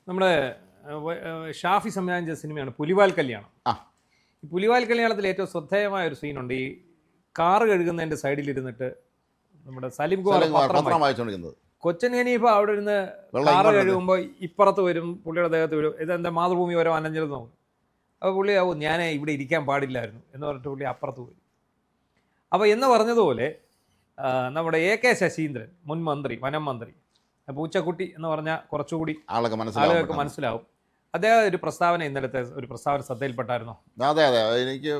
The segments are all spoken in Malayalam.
നമ്മുടെ ഷാഫി സംവിധാനം ചെയ്ത സിനിമയാണ് പുലിവാൽ കല്യാണം. ഈ പുലിവാൽ കല്യാണത്തിൽ ഏറ്റവും ശ്രദ്ധേയമായ ഒരു സീനുണ്ട്. ഈ കാറ് കഴുകുന്നതിന്റെ സൈഡിലിരുന്നിട്ട് നമ്മുടെ സലിം കുമാർ പത്രം വായിച്ചുകൊണ്ടിരിക്കുന്നത്. കൊച്ചൻ ഹനീഫ അവിടെ ഇരുന്ന് കാറ് കഴുകുമ്പോൾ ഇപ്പുറത്ത് വരും, പുള്ളിയുടെ ദേഹത്ത് വരും, ഇതെന്താ മാതൃഭൂമി വരെ അനഞ്ഞത് നോക്കും. അപ്പോൾ പുള്ളി ആവും ഞാൻ ഇവിടെ ഇരിക്കാൻ പാടില്ലായിരുന്നു എന്ന് പറഞ്ഞിട്ട് പുള്ളി അപ്പുറത്ത് പോയി. അപ്പോൾ എന്ന് പറഞ്ഞതുപോലെ നമ്മുടെ AK ശശീന്ദ്രൻ, മുൻ മന്ത്രി, വനം മന്ത്രി, പൂച്ചക്കുട്ടി എന്ന് പറഞ്ഞാൽ കുറച്ചുകൂടി ആളുകൾക്ക് മനസ്സിലാവും. അദ്ദേഹം ഒരു പ്രസ്താവന, ഇന്നലത്തെ ഒരു പ്രസ്താവന ശ്രദ്ധയിൽപ്പെട്ടായിരുന്നോ? അതെ അതെ, എനിക്ക്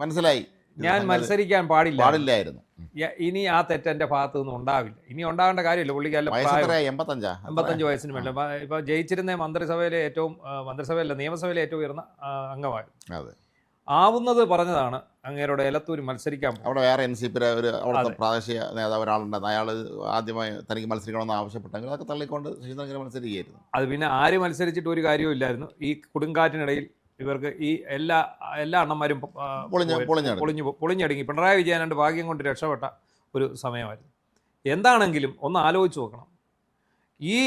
മനസ്സിലായി. ഞാൻ മത്സരിക്കാൻ പാടില്ലായിരുന്നു. ഇനി ആ തെറ്റ് എൻ്റെ ഭാഗത്തു നിന്ന് ഉണ്ടാവില്ല. ഇനി ഉണ്ടാകേണ്ട കാര്യമില്ല. പുള്ളിക്ക് 85 വയസ്സിന് വേണ്ട. ഇപ്പൊ ജയിച്ചിരുന്ന മന്ത്രിസഭയിലെ നിയമസഭയിലെ ഏറ്റവും ഉയർന്ന അംഗമായിരുന്നു. ആവുന്നത് പറഞ്ഞതാണ് അങ്ങേരുടെ എലത്തൂർ മത്സരിക്കാൻ. അവിടെ വേറെ NCP അവിടുത്തെ പ്രാദേശിക നേതാവ് ഒരാളുണ്ടായിരുന്നു. അയാൾ ആദ്യമായി തനിക്ക് മത്സരിക്കണമെന്ന് ആവശ്യപ്പെട്ടെങ്കിൽ അതൊക്കെ തള്ളിക്കൊണ്ട് ശശീന്ദ്രൻ മത്സരിക്കുകയായിരുന്നു. അത് പിന്നെ ആര് മത്സരിച്ചിട്ട് ഒരു കാര്യവും ഇല്ലായിരുന്നു. ഈ കൊടുങ്കാറ്റിനിടയിൽ ഇവർക്ക് ഈ എല്ലാ അണ്ണന്മാരും പൊളിഞ്ഞടുങ്ങി. പിണറായി വിജയൻ ഭാഗ്യം കൊണ്ട് രക്ഷപ്പെട്ട ഒരു സമയമായിരുന്നു. എന്താണെങ്കിലും ഒന്ന് ആലോചിച്ച് നോക്കണം. ഈ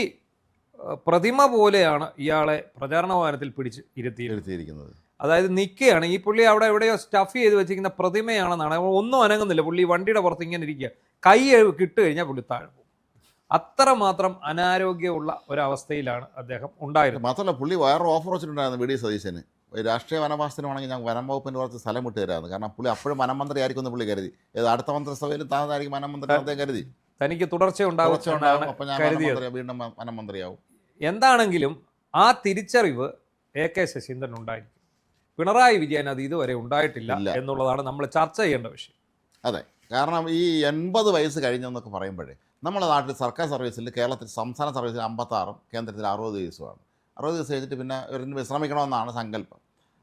പ്രതിമ പോലെയാണ് ഇയാളെ പ്രചാരണ വാഹനത്തിൽ പിടിച്ച് ഇരുത്തിയിരിക്കുന്നത്. അതായത് നിൽക്കുകയാണ് ഈ പുള്ളി അവിടെ എവിടെയോ സ്റ്റഫ് ചെയ്ത് വെച്ചിരിക്കുന്ന പ്രതിമയാണെന്നാണ്. ഒന്നും അനങ്ങുന്നില്ല. പുള്ളി വണ്ടിയുടെ പുറത്ത് ഇങ്ങനെ ഇരിക്കുക. കൈ കിട്ട് കഴിഞ്ഞാൽ പുള്ളി താഴെ പോകും. അത്രമാത്രം അനാരോഗ്യമുള്ള ഒരവസ്ഥയിലാണ് അദ്ദേഹം ഉണ്ടായിരുന്നത്. മാത്രമല്ല പുള്ളി വേറെ ഓഫർ വെച്ചിട്ടുണ്ടായിരുന്നു VD സതീശന്. രാഷ്ട്രീയ വനവാസത്തിനാണെങ്കിൽ ഞാൻ വനം വകുപ്പിൻ്റെ കുറച്ച് സ്ഥലം വിട്ട് തരാമെന്ന്. കാരണം പുള്ളി അപ്പോഴും വനമന്ത്രി ആയിരിക്കും എന്ന് പുള്ളി കരുതി. അടുത്ത മന്ത്രിസഭയിലും താനായിരിക്കും വനമന്ത്രി അദ്ദേഹം കരുതി. തനിക്ക് തുടർച്ച ഉണ്ടാവും. അപ്പോൾ ഞാൻ വീണ്ടും വനമന്ത്രിയാവും. എന്താണെങ്കിലും ആ തിരിച്ചറിവ് AK ശശീന്ദ്രൻ ഉണ്ടായിരിക്കും. പിണറായി വിജയൻ അത് ഇതുവരെ ഉണ്ടായിട്ടില്ല എന്നുള്ളതാണ് നമ്മൾ ചർച്ച ചെയ്യേണ്ട വിഷയം. അതെ, കാരണം ഈ 80 വയസ്സ് കഴിഞ്ഞെന്നൊക്കെ പറയുമ്പോഴേ നമ്മുടെ നാട്ടിൽ സർക്കാർ സർവീസിൽ, കേരളത്തിൽ സംസ്ഥാന സർവീസിൽ 56, കേന്ദ്രത്തിൽ 60 വയസ്സുമാണ്. 60 വയസ്സ് കഴിഞ്ഞിട്ട് പിന്നെ ഇവരിന് വിശ്രമിക്കണമെന്നാണ് സങ്കല്പം.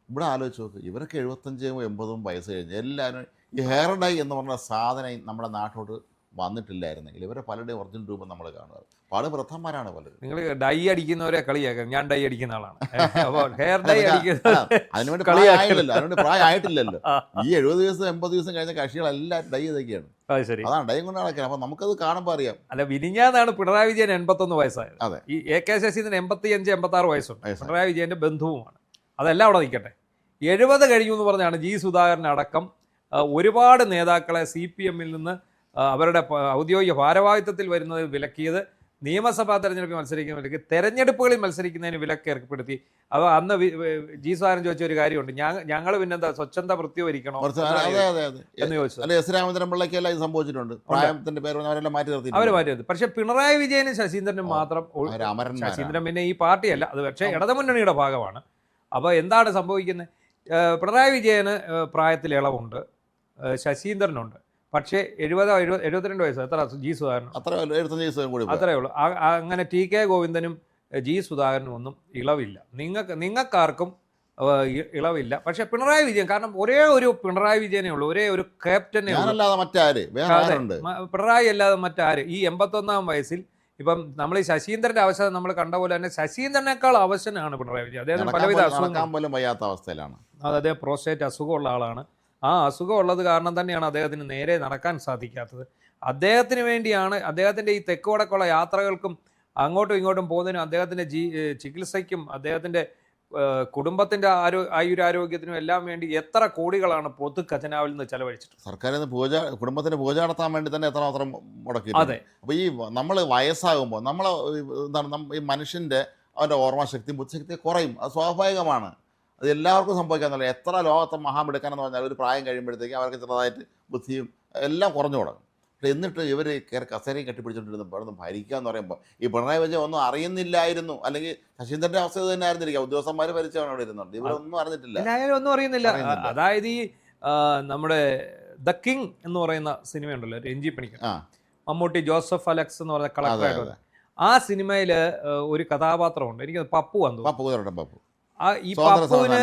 ഇവിടെ ആലോചിച്ച് നോക്ക്, ഇവരൊക്കെ 75, 80 വയസ്സ് കഴിഞ്ഞ് എല്ലാവരും ഈ ഹെയർ ഡൈ എന്ന് പറഞ്ഞ സാധനം നമ്മുടെ നാട്ടോട്ട് വന്നിട്ടില്ലായിരുന്നെങ്കിൽ ഇവരെ പലരുടെയും ഒറിജിനൽ രൂപം നമ്മൾ കാണുക. പാട് വൃദ്ധന്മാരാണ് പലരും. നിങ്ങൾ ഡൈ അടിക്കുന്നവരെ കളിയാക്കാം. ഞാൻ ഡൈ അടിക്കുന്ന ആളാണ്. അപ്പോൾ ഹെയർ ഡൈ അതിനുവേണ്ടി പ്രായമായില്ലല്ലോ, അതിനുവേണ്ടി പ്രായമായിട്ടില്ലല്ലോ. ഈ 70 ദിവസം 80 ദിവസം കഴിഞ്ഞ കക്ഷികളെല്ലാം ഡൈ ഇതൊക്കെയാണ്. അതാണ് ഡൈ കൊണ്ട് നടക്കുന്നത്. അപ്പോൾ നമുക്കത് കാണുമ്പോൾ അറിയാം. അല്ല, വിരിഞ്ഞാന്നാണ് പിണറായി വിജയൻ 81 വയസ്സായത്. അതെ, ഈ AK ശശീന്ദ്രൻ 85, 86 വയസ്സുണ്ട്. പിണറായി വിജയന്റെ ബന്ധുവുമാണ്. അതെല്ലാം അവിടെ നിൽക്കട്ടെ. 70 കഴിഞ്ഞു എന്ന് പറഞ്ഞാണ് G. സുധാകരൻ അടക്കം ഒരുപാട് നേതാക്കളെ CPM നിന്ന് അവരുടെ ഔദ്യോഗിക ഭാരവാഹിത്വത്തിൽ വരുന്നത് വിലക്കിയത്, നിയമസഭാ തെരഞ്ഞെടുപ്പിൽ മത്സരിക്കുന്നവർക്ക് തെരഞ്ഞെടുപ്പുകളിൽ മത്സരിക്കുന്നതിന് വിലക്ക് ഏർപ്പെടുത്തി. അപ്പോൾ അന്ന് G. സുധാകരൻ ചോദിച്ച ഒരു കാര്യമുണ്ട്, ഞങ്ങൾ പിന്നെന്താ സ്വച്ഛന്ത വൃത്തിവരിക്കണോ എന്ന് ചോദിച്ചു. സംഭവിച്ചിട്ടുണ്ട്. അവർ മാറ്റി. പക്ഷെ പിണറായി വിജയനും ശശീന്ദ്രനും മാത്രം. ശശീന്ദ്രൻ പിന്നെ ഈ പാർട്ടിയല്ല, അത് പക്ഷേ ഇടതുമുന്നണിയുടെ ഭാഗമാണ്. അപ്പോൾ എന്താണ് സംഭവിക്കുന്നത്? പിണറായി വിജയന് പ്രായത്തിൽ ഇളവുണ്ട്, ശശീന്ദ്രനുണ്ട്. പക്ഷേ 72 വയസ്സ്. എത്ര G. സുധാകരൻ? അത്രയേ ഉള്ളൂ. അങ്ങനെ TK ഗോവിന്ദനും G. സുധാകരനും ഒന്നും ഇളവില്ല. നിങ്ങൾക്കാർക്കും ഇളവില്ല. പക്ഷെ പിണറായി വിജയൻ, കാരണം ഒരേ ഒരു പിണറായി വിജയനേ ഉള്ളൂ, ഒരേ ഒരു ക്യാപ്റ്റനെ ഉള്ളൂ. പിണറായി അല്ലാതെ മറ്റാര്? ഈ 81-ാം വയസ്സിൽ ഇപ്പം നമ്മൾ ഈ ശശീന്ദ്രന്റെ അവസ്ഥ നമ്മൾ കണ്ട പോലെ തന്നെ ശശീന്ദ്രനേക്കാൾ അവശനാണ് പിണറായി വിജയൻ. അദ്ദേഹത്തിന് പലവിധ അവസ്ഥയിലാണ്. അദ്ദേഹം പ്രോസ്റ്റേറ്റ് അസുഖമുള്ള ആളാണ്. ആ അസുഖമുള്ളത് കാരണം തന്നെയാണ് അദ്ദേഹത്തിന് നേരെ നടക്കാൻ സാധിക്കാത്തത്. അദ്ദേഹത്തിന് വേണ്ടിയാണ്, അദ്ദേഹത്തിൻ്റെ ഈ തെക്ക് വടക്കുള്ള യാത്രകൾക്കും അങ്ങോട്ടും ഇങ്ങോട്ടും പോകുന്നതിനും അദ്ദേഹത്തിൻ്റെ ചികിത്സയ്ക്കും അദ്ദേഹത്തിൻ്റെ കുടുംബത്തിൻ്റെ ആയുരാരോഗ്യത്തിനും എല്ലാം വേണ്ടി എത്ര കോടികളാണ് പൊതു ഖജനാവിൽ നിന്ന് ചെലവഴിച്ചിട്ട്. സർക്കാരിൽ കുടുംബത്തിന് പൂജ നടത്താൻ വേണ്ടി തന്നെ എത്രമാത്രം മുടക്കി. അതെ. അപ്പോൾ ഈ നമ്മൾ വയസ്സാകുമ്പോൾ ഈ മനുഷ്യൻ്റെ അവൻ്റെ ഓർമ്മശക്തിയും ബുദ്ധിശക്തിയും കുറയും. അത് സ്വാഭാവികമാണ്. അത് എല്ലാവർക്കും സംഭവിക്കാമെന്നല്ല. എത്ര ലോകത്തെ മഹാമെടുക്കാനെന്ന് പറഞ്ഞാൽ ഒരു പ്രായം കഴിയുമ്പോഴത്തേക്കും അവർക്ക് ചെറുതായിട്ട് ബുദ്ധിയും എല്ലാം കുറഞ്ഞു തുടങ്ങും. എന്നിട്ട് ഇവർ കസേരയും കെട്ടിപ്പിടിച്ചിട്ടിരുന്ന് പെടുന്ന് ഭരിക്കുക എന്ന് പറയുമ്പോൾ ഈ പിണറായി വിജയൻ ഒന്നും അറിയുന്നില്ലായിരുന്നു. അല്ലെങ്കിൽ ശശീന്ദ്രൻ്റെ അവസ്ഥ ഇത് തന്നെ ആയിരുന്നിരിക്കാം. ഉദ്യോഗസ്ഥന്മാർ ഭരിച്ചവൻ അവിടെ ഇരുന്നുണ്ട്. ഇവരൊന്നും അറിഞ്ഞിട്ടില്ല, ഒന്നും അറിയുന്നില്ല. അതായത് ഈ നമ്മുടെ ദ കിങ് എന്ന് പറയുന്ന സിനിമയുണ്ടല്ലോ, NG Panicker, Mammootty, Joseph Alex എന്ന് പറയുന്ന കളക്ടറായിട്ട്. ആ സിനിമയിൽ ഒരു കഥാപാത്രമുണ്ട്, എനിക്ക് പപ്പു വന്നു. ഈ പപ്പുവിന്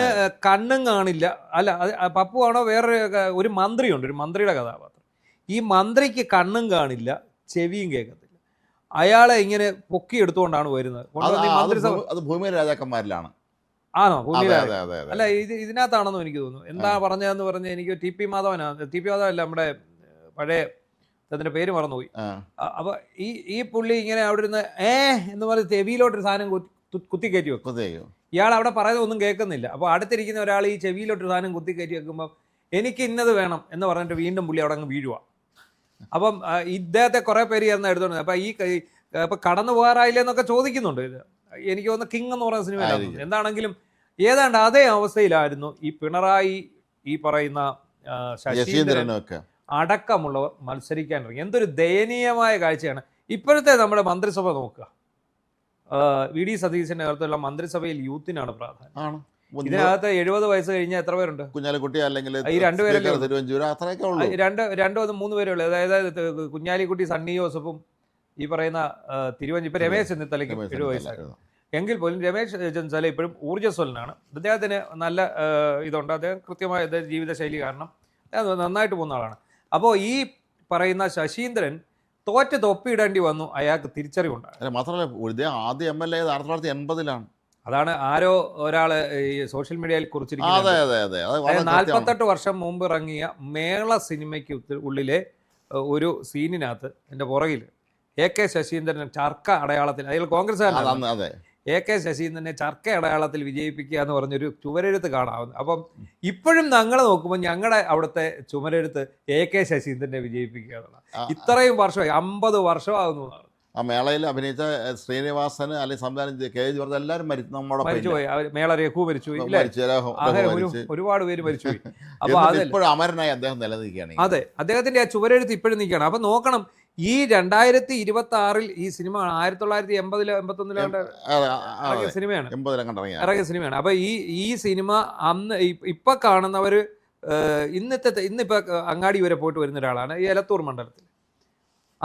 കണ്ണും കാണില്ല. അല്ല, പപ്പു ആണോ ഒരു മന്ത്രിയുണ്ട്, ഒരു മന്ത്രിയുടെ കഥാപാത്രം. ഈ മന്ത്രിക്ക് കണ്ണും കാണില്ല, ചെവിയും കേൾക്കത്തില്ല. അയാളെ ഇങ്ങനെ പൊക്കി എടുത്തുകൊണ്ടാണ് വരുന്നത്. ഭൂമി രാജാക്കന്മാരിലാണ്. ആണോ? ഭൂമി അല്ല, ഇതിനകത്താണെന്നും എനിക്ക് തോന്നുന്നു. എന്താ പറഞ്ഞതെന്ന് പറഞ്ഞ് എനിക്ക് TP മാധവനാണ്. TP മാധവല്ല, നമ്മുടെ പഴയ അതിൻ്റെ പേര് മറന്നുപോയി. അപ്പോൾ ഈ പുള്ളി ഇങ്ങനെ അവിടെ ഇരുന്ന് എന്ന് പറഞ്ഞ് ചെവിയിലോട്ടൊരു സാധനം കുത്തിക്കയറ്റി വെക്കും. ഇയാൾ അവിടെ പറയുന്നത് ഒന്നും കേൾക്കുന്നില്ല. അപ്പോൾ അടുത്തിരിക്കുന്ന ഒരാൾ ഈ ചെവിയിലോട്ടൊരു സാധനം കുത്തിക്കയറ്റി വെക്കുമ്പോൾ എനിക്ക് ഇന്നത് വേണം എന്ന് പറഞ്ഞിട്ട് വീണ്ടും പുള്ളി അവിടെ അങ്ങ് വീഴുക. അപ്പം ഇദ്ദേഹത്തെ കുറേ പേര് ചേർന്ന് എടുത്തോണ്ട് അപ്പം ഇപ്പം കടന്നു പോകാറായില്ല എന്നൊക്കെ ചോദിക്കുന്നുണ്ട്. ഇത് എനിക്ക് തോന്നുന്നു കിങ് എന്ന് പറയുന്ന സിനിമ എന്താണെങ്കിലും ഏതാണ്ട് അതേ അവസ്ഥയിലായിരുന്നു ഈ പിണറായി, ഈ പറയുന്ന ശശീന്ദ്രനൊക്കെ അടക്കമുള്ളവർ മത്സരിക്കാൻ ഇറങ്ങി. എന്തൊരു ദയനീയമായ കാഴ്ചയാണ്. ഇപ്പോഴത്തെ നമ്മുടെ മന്ത്രിസഭ നോക്കുക. വി ഡി സതീശന്റെ നേതൃത്വത്തിലുള്ള മന്ത്രിസഭയിൽ യൂത്തിനാണ് പ്രാധാന്യം. ഇതിനകത്ത് 70 വയസ്സ് കഴിഞ്ഞാൽ എത്ര പേരുണ്ട്? കുഞ്ഞാലിക്കുട്ടി അല്ലെങ്കിൽ ഈ രണ്ടുപേരല്ലേ, 2-3 പേരേ ഉള്ളൂ. അതായത് കുഞ്ഞാലിക്കുട്ടി, സണ്ണി ജോസഫും ഈ പറയുന്ന ഇപ്പൊ രമേശ് ചെന്നിത്തലയ്ക്കും 70 വയസ്സായിരുന്നു. എങ്കിൽ പോലും രമേശ് ചെന്നിത്തല ഇപ്പോഴും ഊർജ്ജസ്വലനാണ്. അദ്ദേഹത്തിന് നല്ല ഇതുണ്ട്. അദ്ദേഹം കൃത്യമായ ജീവിതശൈലി കാരണം നന്നായിട്ട് പോകുന്ന ആളാണ്. അപ്പോൾ ഈ പറയുന്ന ശശീന്ദ്രൻ തോറ്റ് തൊപ്പിയിടേണ്ടി വന്നു. അയാൾക്ക് തിരിച്ചറിവുണ്ടായി. മാത്രമല്ല ആദ്യം MLA 1980-ലാണ്. അതാണ് ആരോ ഒരാൾ ഈ സോഷ്യൽ മീഡിയയിൽ കുറിച്ചിരിക്കുന്നത്. 48 വർഷം മുമ്പ് ഇറങ്ങിയ മേള സിനിമയ്ക്ക് ഉള്ളിലെ ഒരു സീനിനകത്ത് എൻ്റെ പുറകിൽ AK ശശീന്ദ്രൻ ചർക്ക അടയാളത്തിൽ, അയാൾ കോൺഗ്രസ്സുകാരനാണ്, AK ശശീന്ദ്രനെ ചർക്ക അടയാളത്തിൽ വിജയിപ്പിക്കുക എന്ന് പറഞ്ഞൊരു ചുമരെഴുത്ത് കാണാവുന്നത്. അപ്പം ഇപ്പോഴും ഞങ്ങൾ നോക്കുമ്പോൾ ഞങ്ങളുടെ അവിടുത്തെ ചുമരെഴുത്ത് AK ശശീന്ദ്രനെ വിജയിപ്പിക്കുക എന്നുള്ള. ഇത്രയും വർഷമായി, 50 വർഷമാകുന്നതാണ്. ആ മേളയിൽ അഭിനയിച്ച ശ്രീനിവാസന് അല്ലെങ്കിൽ സംവിധാനം KG ജോർജ് എല്ലാവരും മരിച്ചുപോയി. മേള രഘു മരിച്ചുപോയി, ഒരുപാട് പേര് മരിച്ചുപോയി. അപ്പൊ ഇപ്പോഴും അമരനായി അദ്ദേഹം നിലനിൽക്കുകയാണ്. അതെ, അദ്ദേഹത്തിന്റെ ആ ചുവരെഴുത്ത് ഇപ്പോഴും നിൽക്കുകയാണ്. അപ്പൊ നോക്കണം, ഈ 2026 ഈ സിനിമ 1980-81 സിനിമയാണ്, ഇറങ്ങിയ സിനിമയാണ്. അപ്പൊ ഈ സിനിമ അന്ന് ഇപ്പൊ കാണുന്നവര് ഇന്നിപ്പോ അങ്ങാടി വരെ പോയിട്ട് വരുന്ന ഒരാളാണ് ഈ എലത്തൂർ മണ്ഡലത്തിൽ.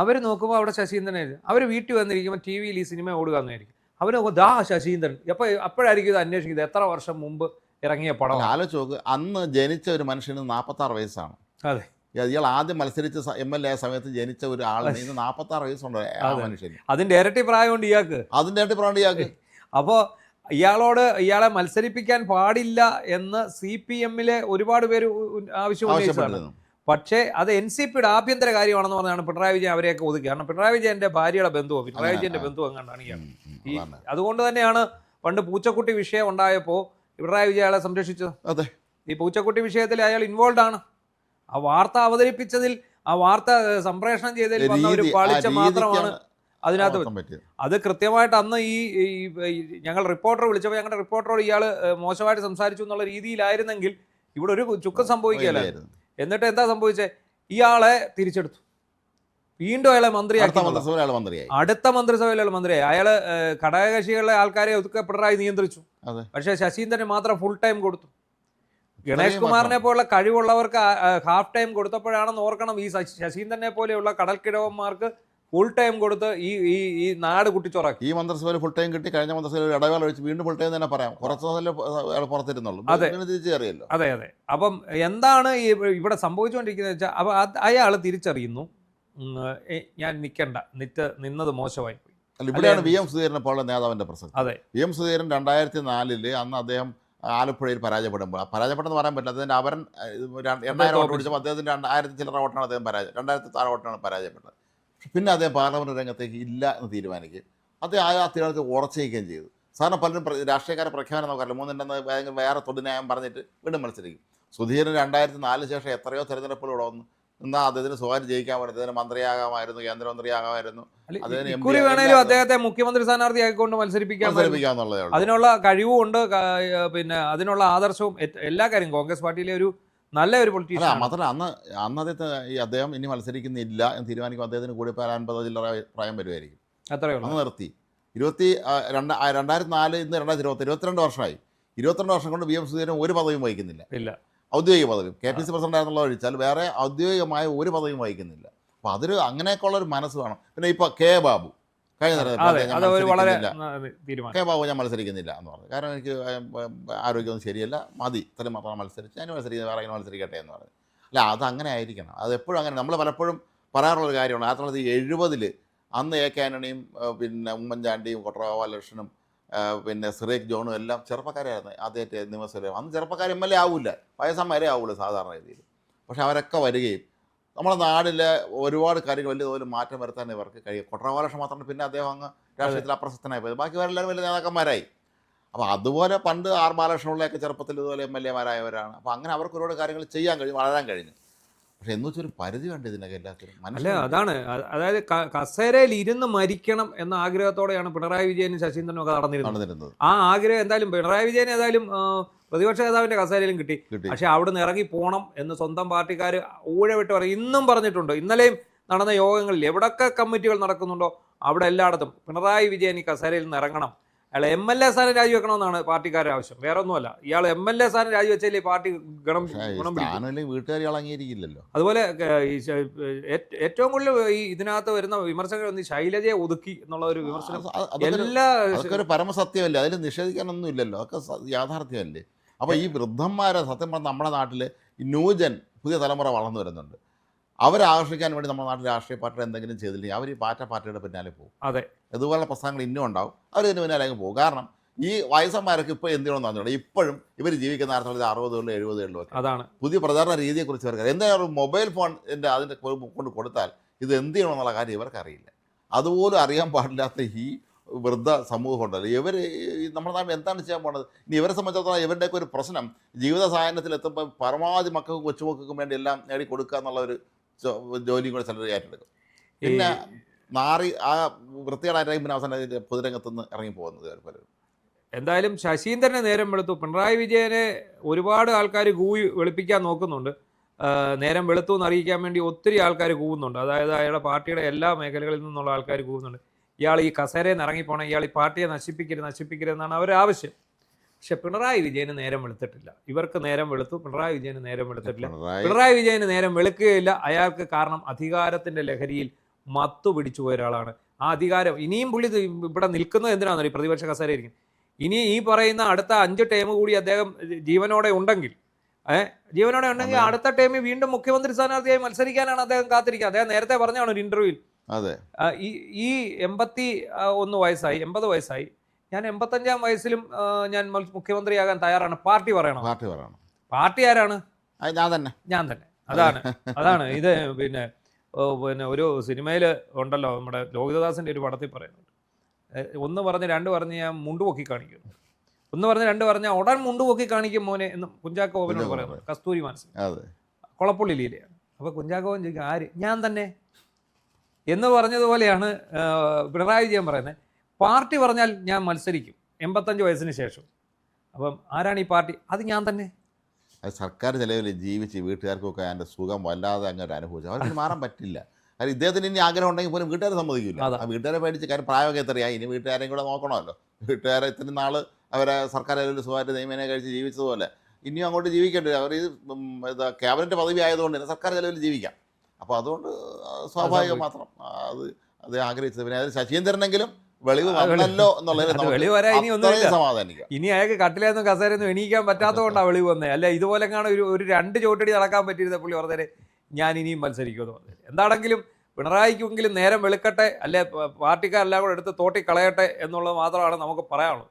അവർ നോക്കുമ്പോൾ അവിടെ ശശീന്ദ്രനായിരുന്നു. അവർ വീട്ടിൽ വന്നിരിക്കുമ്പോൾ TV ഈ സിനിമ ഓടുക എന്നായിരിക്കും. അവർ നോക്കും, ശശീന്ദ്രൻ. അപ്പോഴായിരിക്കും ഇത് അന്വേഷിക്കുന്നത് എത്ര വർഷം മുമ്പ് ഇറങ്ങിയ പടം. ആലോചിച്ച് നോക്ക്, അന്ന് ജനിച്ച ഒരു മനുഷ്യന് 46 വയസ്സാണ്. അതെ, ഇയാൾ ആദ്യം മത്സരിച്ച MLA സമയത്ത് ജനിച്ച ഒരു ആളിന് ഇന്ന് 46 വയസ്സുണ്ട് ആ മനുഷ്യന്. അതിന്റെ ഇരട്ടി പ്രായമുണ്ട് ഇയാൾക്ക്. അപ്പോൾ ഇയാളെ മത്സരിപ്പിക്കാൻ പാടില്ല എന്ന് CPM-ലെ ഒരുപാട് പേര് ആവശ്യപ്പെട്ടു. പക്ഷേ അത് NCPയുടെ ആഭ്യന്തര കാര്യമാണെന്ന് പറഞ്ഞാണ് പിണറായി വിജയൻ അവരെയൊക്കെ ഒതുക്കി. കാരണം പിണറായി വിജയന്റെ ഭാര്യയുടെ ബന്ധുവോ, പിണറായി വിജയന്റെ ബന്ധുവോ എങ്ങാണ്ടാണ് ഇയാൾ. അതുകൊണ്ട് തന്നെയാണ് പണ്ട് പൂച്ചക്കുട്ടി വിഷയം ഉണ്ടായപ്പോൾ പിണറായി വിജയൻ അയാളെ സംരക്ഷിച്ചത്. അതെ, ഈ പൂച്ചക്കുട്ടി വിഷയത്തിൽ അയാൾ ഇൻവോൾവ് ആണ്. ആ വാർത്ത അവതരിപ്പിച്ചതിൽ, ആ വാർത്ത സംപ്രേഷണം ചെയ്തതിൽ വന്ന ഒരു പാളിച്ച മാത്രമാണ് അതിനകത്ത്. അത് കൃത്യമായിട്ട് അന്ന് ഈ ഞങ്ങൾ റിപ്പോർട്ടർ വിളിച്ചപ്പോൾ ഞങ്ങളുടെ റിപ്പോർട്ടറോട് ഇയാൾ മോശമായിട്ട് സംസാരിച്ചു എന്നുള്ള രീതിയിലായിരുന്നെങ്കിൽ ഇവിടെ ഒരു ചുക്കം സംഭവിക്കുകയല്ലായിരുന്നു. എന്നിട്ട് എന്താ സംഭവിച്ചത്? ഇയാളെ തിരിച്ചെടുത്തു, വീണ്ടും അയാളെ മന്ത്രിയാക്കി. അടുത്ത മന്ത്രിസഭയിൽ അയാൾ മന്ത്രിയായി. അയാള് ഘടകകക്ഷികളിലെ ആൾക്കാരെ ഒതുക്കെ പിണറായി നിയന്ത്രിച്ചു. പക്ഷേ ശശീന്ദ്രന് മാത്രം ഫുൾ ടൈം കൊടുത്തു. ഗണേഷ് കുമാറിനെ പോലുള്ള കഴിവുള്ളവർക്ക് ഹാഫ് ടൈം കൊടുത്തപ്പോഴാണെന്ന് ഓർക്കണം, ഈ ശശീന്ദ്രനെ പോലെയുള്ള കടൽക്കിഴവന്മാർക്ക് ഫുൾ ടൈം കൊടുത്ത് ഈ നാട് കുട്ടിച്ചോറാക്കി. ഈ മന്ത്രിസഭയിൽ ഫുൾ ടൈം കിട്ടി, കഴിഞ്ഞ മന്ത്രിസഭയിൽ ഒരു ഇടവേള ഒഴിച്ച് വീണ്ടും ഫുൾ ടൈം തന്നെ പറയാം. കുറച്ച് പുറത്തിരുന്നുള്ളൂ. തിരിച്ചറിയല്ലോ. അതെ. അപ്പം എന്താണ് ഇവിടെ സംഭവിച്ചുകൊണ്ടിരിക്കുന്നത് വെച്ചാൽ, അപ്പൊ അയാൾ തിരിച്ചറിയുന്നു, ഞാൻ നിന്നത് മോശമായി പോയി. ഇവിടെയാണ് VM സുധീരനെ പോലുള്ള നേതാവിന്റെ പ്രസക്തി. അതെ, VM സുധീരൻ 2004 അന്ന് അദ്ദേഹം ആലപ്പുഴയിൽ പരാജയപ്പെട്ടെന്ന് പറയാൻ പറ്റില്ല. അദ്ദേഹത്തിന്റെ അവരൻ 8000 വോട്ട് പിടിച്ചപ്പോൾ അദ്ദേഹത്തിന്റെ 1000 ചില്ലറ വോട്ടാണ് അദ്ദേഹം 2000 വോട്ടാണ് പരാജയപ്പെട്ടത്. പിന്നെ അദ്ദേഹം പാർലമെന്റ് രംഗത്തേക്ക് ഇല്ല എന്ന് തീരുമാനിക്കുകയും അദ്ദേഹം ആ തീരുമാനത്തിൽ ഉറച്ചിരിക്കുകയും ചെയ്തു. സാധാരണ പലരും രാഷ്ട്രീയക്കാരെ പ്രഖ്യാപനം നോക്കാറില്ല, മൂന്നിൻ്റെ വേറെ തൊടുന്യായം പറഞ്ഞിട്ട് വീണ്ടും മത്സരിക്കും. സുധീരൻ 2004 ശേഷം എത്രയോ തെരഞ്ഞെടുപ്പുകളിവിടെ വന്നു. എന്നാൽ അദ്ദേഹത്തിന് സ്വകാര്യം ജയിക്കാമായിരുന്നു, അദ്ദേഹത്തിന് മന്ത്രിയാകാമായിരുന്നു, കേന്ദ്രമന്ത്രിയാകാമായിരുന്നു. അദ്ദേഹത്തെ മുഖ്യമന്ത്രി സ്ഥാനാർത്ഥിയായിക്കൊണ്ട് മത്സരിപ്പിക്കാന്നുള്ളതേ ഉള്ളൂ. അതിനുള്ള കഴിവും ഉണ്ട്, പിന്നെ അതിനുള്ള ആദർശവും എല്ലാ കാര്യം. കോൺഗ്രസ് പാർട്ടിയിലെ ഒരു നല്ല ഒരു പൊളിറ്റീഷ്യൻ. മാത്രമല്ല അന്ന് അദ്ദേഹം ഇനി മത്സരിക്കുന്നില്ല എന്ന് തീരുമാനിക്കും. അദ്ദേഹത്തിന് കൂടി 50 ചില്ലറ പ്രായം വരുമായിരിക്കും. അന്ന് നിർത്തി. 2004 ഇന്ന് 2020 22 വർഷമായി. 22 വർഷം കൊണ്ട് VM സുധീരൻ ഒരു പദവിയും വഹിക്കുന്നില്ല. ഔദ്യോഗിക പദവിയും KPC പ്രസിഡന്റ് ആണെന്നുള്ള ഒഴിച്ചാൽ വേറെ ഔദ്യോഗികമായ ഒരു പദവിയും വഹിക്കുന്നില്ല. അപ്പോൾ അതൊരു അങ്ങനെയൊക്കെയുള്ള ഒരു മനസ്സ് വേണം. പിന്നെ ഇപ്പോൾ ബാബു കഴിഞ്ഞ ബാബു ഞാൻ മത്സരിക്കുന്നില്ല എന്ന് പറഞ്ഞു. കാരണം എനിക്ക് ആരോഗ്യമൊന്നും ശരിയല്ല, മതി, ഇത്രയും മാത്രം മത്സരിച്ച് ഞാൻ മത്സരിക്കുന്നത്, വേറെ ഇങ്ങനെ മത്സരിക്കട്ടെ എന്ന് പറഞ്ഞു. അല്ല, അതങ്ങനെ ആയിരിക്കണം. അതെപ്പോഴും അങ്ങനെ നമ്മൾ പലപ്പോഴും പറയാറുള്ളൊരു കാര്യമാണ്. 1970 അന്ന് AK ആന്റണിയും പിന്നെ ഉമ്മൻചാണ്ടിയും കൊട്ടറ ബാലകൃഷ്ണനും പിന്നെ സിറേഖ് ജോണും എല്ലാം ചെറുപ്പക്കാരായിരുന്നു. ആദ്യമായിട്ട് നിയമസഭയിൽ അന്ന് ചെറുപ്പക്കാർ MLA ആവില്ല, വയസ്സന്മാരേ ആവുള്ളൂ സാധാരണ രീതിയിൽ. പക്ഷെ അവരൊക്കെ വരികയും നമ്മുടെ നാടിലെ ഒരുപാട് കാര്യങ്ങൾ വലിയ തോതിൽ മാറ്റം വരുത്താൻ ഇവർക്ക് കഴിയും. കൊട്ടറ ബാലകൃഷ്ണൻ മാത്രമല്ല, പിന്നെ അദ്ദേഹം അങ്ങ് രാഷ്ട്രീയത്തിൽ അപ്രശസ്തനായി പോയത്. ബാക്കിവരെല്ലാവരും വലിയ നേതാക്കന്മാരായി. അപ്പോൾ അതുപോലെ പണ്ട് ആർ ബാലകൃഷ്ണപിള്ളയൊക്കെ ചെറുപ്പത്തിൽ ഇതുപോലെ MLA-മാരായവരാണ്. അപ്പോൾ അങ്ങനെ അവർക്ക് ഒരുപാട് കാര്യങ്ങൾ ചെയ്യാൻ കഴിഞ്ഞു, വളരാൻ കഴിഞ്ഞു. പക്ഷെ എന്ന് വെച്ചൊരു പരിധി കണ്ട് ഇതിനൊക്കെ എല്ലാത്തിനും അല്ല അതാണ് അതായത് കസേരയിൽ ഇരുന്ന് മരിക്കണം എന്ന ആഗ്രഹത്തോടെയാണ് പിണറായി വിജയനും ശശീന്ദ്രനും ഒക്കെ നടന്നിരുന്നത്. ആ ആഗ്രഹം എന്തായാലും പിണറായി വിജയൻ ഏതായാലും പ്രതിപക്ഷ നേതാവിന്റെ കസേരയിലും കിട്ടി. പക്ഷെ അവിടുന്ന് ഇറങ്ങി പോകണം എന്ന് സ്വന്തം പാർട്ടിക്കാർ ഊഴവിട്ട് പറയും. ഇന്നും പറഞ്ഞിട്ടുണ്ട്. ഇന്നലെയും നടന്ന യോഗങ്ങളിൽ എവിടൊക്കെ കമ്മിറ്റികൾ നടക്കുന്നുണ്ടോ അവിടെ എല്ലായിടത്തും പിണറായി വിജയൻ ഈ കസേരയിൽ നിന്ന് ഇറങ്ങണം, അയാൾ MLA സ്ഥാനം രാജിവെക്കണമെന്നാണ് പാർട്ടിക്കാരുടെ ആവശ്യം. വേറെ ഒന്നുമല്ല, ഇയാൾ MLA സ്ഥാനം രാജിവെച്ചാലേ പാർട്ടി ഗുണം വീട്ടുകാർ അംഗീകരിക്കില്ലല്ലോ. അതുപോലെ ഏറ്റവും കൂടുതൽ ഈ ഇതിനകത്ത് വരുന്ന വിമർശകർ ഒന്ന് ശൈലജയെ ഒതുക്കി എന്നുള്ള ഒരു വിമർശനം എല്ലാ ഒരു പരമസത്യമല്ലേ, അതിൽ നിഷേധിക്കാനൊന്നും ഇല്ലല്ലോ, അതൊക്കെ യാഥാർത്ഥ്യമല്ലേ. അപ്പോൾ ഈ വൃദ്ധന്മാരെ സത്യം പറഞ്ഞാൽ നമ്മുടെ നാട്ടിൽ ഈ ന്യൂജൻ പുതിയ തലമുറ വളർന്നു വരുന്നുണ്ട്. അവരെ ആകർഷിക്കാൻ വേണ്ടി നമ്മുടെ നാട്ടിൽ രാഷ്ട്രീയ പാർട്ടികൾ എന്തെങ്കിലും ചെയ്തില്ലെങ്കിൽ അവർ ഈ പാർട്ടിയുടെ പിന്നാലെ പോകും. അതെ, ഇതുപോലുള്ള പ്രശ്നങ്ങൾ ഇന്നും ഉണ്ടാവും, അവർ ഇതിന് പിന്നാലെ അങ്ങ് പോകും. കാരണം ഈ വയസ്സന്മാരൊക്കെ ഇപ്പോൾ എന്ത് ചെയ്യണമെന്ന് പറഞ്ഞിട്ടുണ്ട്. ഇപ്പോഴും ഇവർ ജീവിക്കുന്ന 1960-കളിലും 70-കളിലും ഒക്കെ അതാണ് പുതിയ പ്രചാരണ രീതിയെക്കുറിച്ച് ഇവർക്ക് എന്തായാലും മൊബൈൽ ഫോൺ അതിൻ്റെ കൊണ്ട് കൊടുത്താൽ ഇത് എന്ത് ചെയ്യണമെന്നുള്ള കാര്യം ഇവർക്ക് അറിയില്ല. അതുപോലും അറിയാൻ പാടില്ലാത്ത ഈ വൃദ്ധ സമൂഹം ഉണ്ടല്ലോ, ഇവർ നമ്മുടെ നാട്ടിൽ എന്താണ് ചെയ്യാൻ പോകുന്നത്. ഇനി ഇവരെ സംബന്ധിച്ചിടത്തോളം ഇവരുടെയൊക്കെ ഒരു പ്രശ്നം ജീവിത സായാഹ്നത്തിൽ എത്തുമ്പോൾ പരമാവധി മക്കൾക്കും കൊച്ചുമക്കൾക്കും വേണ്ടി എല്ലാം നേടിക്കൊടുക്കുക എന്നുള്ള ഒരു ജോലിയും കൂടെ ചിലർ ഏറ്റെടുക്കും. പിന്നെ ആ വൃത്തികേടായ ടൈമിന് അവസാനം പൊതുരംഗത്തുനിന്ന് ഇറങ്ങി പോകുന്നത് പലരും. എന്തായാലും ശശീന്ദ്രനെ നേരം വെളുത്തു. പിണറായി വിജയനെ ഒരുപാട് ആൾക്കാർ കൂവി വെളുപ്പിക്കാൻ നോക്കുന്നുണ്ട്. നേരം വെളുത്തു എന്ന് അറിയിക്കാൻ വേണ്ടി ഒത്തിരി ആൾക്കാർ കൂവുന്നുണ്ട്. അതായത് അയാളുടെ പാർട്ടിയുടെ എല്ലാ മേഖലകളിൽ നിന്നുള്ള ആൾക്കാർ കൂവുന്നുണ്ട്. ഇയാൾ ഈ കസേരയിൽ നിന്ന് ഇറങ്ങിപ്പോണം, ഇയാൾ ഈ പാർട്ടിയെ നശിപ്പിക്കരുതെന്നാണ് അവരുടെ ആവശ്യം. പക്ഷെ പിണറായി വിജയന് നേരം വെളുത്തിട്ടില്ല. ഇവർക്ക് നേരം വെളുത്തു, പിണറായി വിജയന് നേരം വെളുത്തിട്ടില്ല. പിണറായി വിജയന് നേരം വെളുക്കുകയില്ല. അയാൾക്ക് കാരണം അധികാരത്തിന്റെ ലഹരിയിൽ മത്തു പിടിച്ചു പോയ ഒരാളാണ്. ആ അധികാരം ഇനിയും പുള്ളി ഇവിടെ നിൽക്കുന്നത് എന്തിനാണെന്നോ ഈ പ്രതിപക്ഷ കസേരയിരിക്കും. ഇനി ഈ പറയുന്ന അടുത്ത 5 ടേം കൂടി അദ്ദേഹം ജീവനോടെ ഉണ്ടെങ്കിൽ അടുത്ത ടേമിൽ വീണ്ടും മുഖ്യമന്ത്രി സ്ഥാനാർത്ഥിയായി മത്സരിക്കാനാണ് അദ്ദേഹം കാത്തിരിക്കുക. അദ്ദേഹം നേരത്തെ പറഞ്ഞാണ് ഒരു ഇന്റർവ്യൂവിൽ, ഈ 81 വയസ്സായി 80 വയസ്സായി, ഞാൻ 85-ാം വയസ്സിലും ഞാൻ മുഖ്യമന്ത്രിയാകാൻ തയ്യാറാണ്. പാർട്ടി പറയണം. പാർട്ടി ആരാണ്? ഞാൻ തന്നെ. അതാണ് ഇത്. പിന്നെ ഒരു സിനിമയിൽ ഉണ്ടല്ലോ, നമ്മുടെ ലോഹിതദാസിന്റെ ഒരു പടത്തിൽ പറയുന്നുണ്ട്, 1 പറഞ്ഞ് 2 പറഞ്ഞ് ഞാൻ മുണ്ടുപൊക്കി കാണിക്കുന്നു, 1 പറഞ്ഞ് 2 പറഞ്ഞാൽ ഉടൻ മുണ്ടുപൊക്കി കാണിക്കും മോനെ എന്ന് കുഞ്ചാക്കോ ബോബനോട് പറയുന്നത്. കസ്തൂരി മാനസൻ കൊളപ്പുള്ളി ലീലയാണ്. അപ്പൊ കുഞ്ചാക്കോ ബോബൻ ചോദിക്കും, ആര്? ഞാൻ തന്നെ എന്ന് പറഞ്ഞതുപോലെയാണ് പിണറായി വിജയൻ പറയുന്നത്. പാർട്ടി പറഞ്ഞാൽ ഞാൻ മത്സരിക്കും 85 വയസ്സിന് ശേഷം. അപ്പം ആരാണ് ഈ പാർട്ടി? അത് ഞാൻ തന്നെ. അത് സർക്കാർ ചിലവിൽ ജീവിച്ച് വീട്ടുകാർക്കൊക്കെ അതിൻ്റെ സുഖം വല്ലാതെ അങ്ങോട്ട് അനുഭവിച്ചു. അവർക്ക് മാറാൻ പറ്റില്ല. കാര്യം ഇദ്ദേഹത്തിന് ഇനി ആഗ്രഹം ഉണ്ടെങ്കിൽ പോലും വീട്ടുകാരെ സമ്മതിക്കില്ല. ആ വീട്ടുകാരെ പേടിച്ച്, കാര്യം പ്രായമൊക്കെ എത്രയായി, ഇനി വീട്ടുകാരെയും കൂടെ നോക്കണമല്ലോ. വീട്ടുകാരെ ഇത്രയും നാൾ അവരെ സർക്കാർ ചിലവിൽ സുഖമായിട്ട് നിയമനെ കഴിച്ച് ജീവിച്ചതുപോലെ ഇനിയും അങ്ങോട്ട് ജീവിക്കേണ്ടി. അവർ ക്യാബിനറ്റ് പദവി ആയതുകൊണ്ട് തന്നെ സർക്കാർ ചിലവിൽ ജീവിക്കാം. അപ്പോൾ അതുകൊണ്ട് സ്വാഭാവികം മാത്രം അത് ആഗ്രഹിച്ചത്. പിന്നെ അതിന് ശശീന്ദ്രനെങ്കിലും വെളിവ് വന്നല്ലോ എന്നുള്ളത് സമാധാനിക്കാം. ഇനി അയാൾക്ക് കട്ടിലേന്നും കസേരയൊന്നും എണീക്കാൻ പറ്റാത്തതുകൊണ്ടാണ് വെളിവ് വന്നത്. അല്ല ഇതുപോലെ ഒരു 2 ചോട്ടടി നടക്കാൻ പറ്റിയിരുന്ന പുള്ളി പറഞ്ഞേ ഞാൻ ഇനിയും മത്സരിക്കുമെന്ന് പറഞ്ഞു. എന്താണെങ്കിലും പിണറായിക്കെങ്കിലും നേരം വെളുക്കട്ടെ, അല്ലെ പാർട്ടിക്കാരെല്ലാം കൂടെ എടുത്ത് തോട്ടി കളയട്ടെ എന്നുള്ളത് മാത്രമാണ് നമുക്ക് പറയാനുള്ളത്.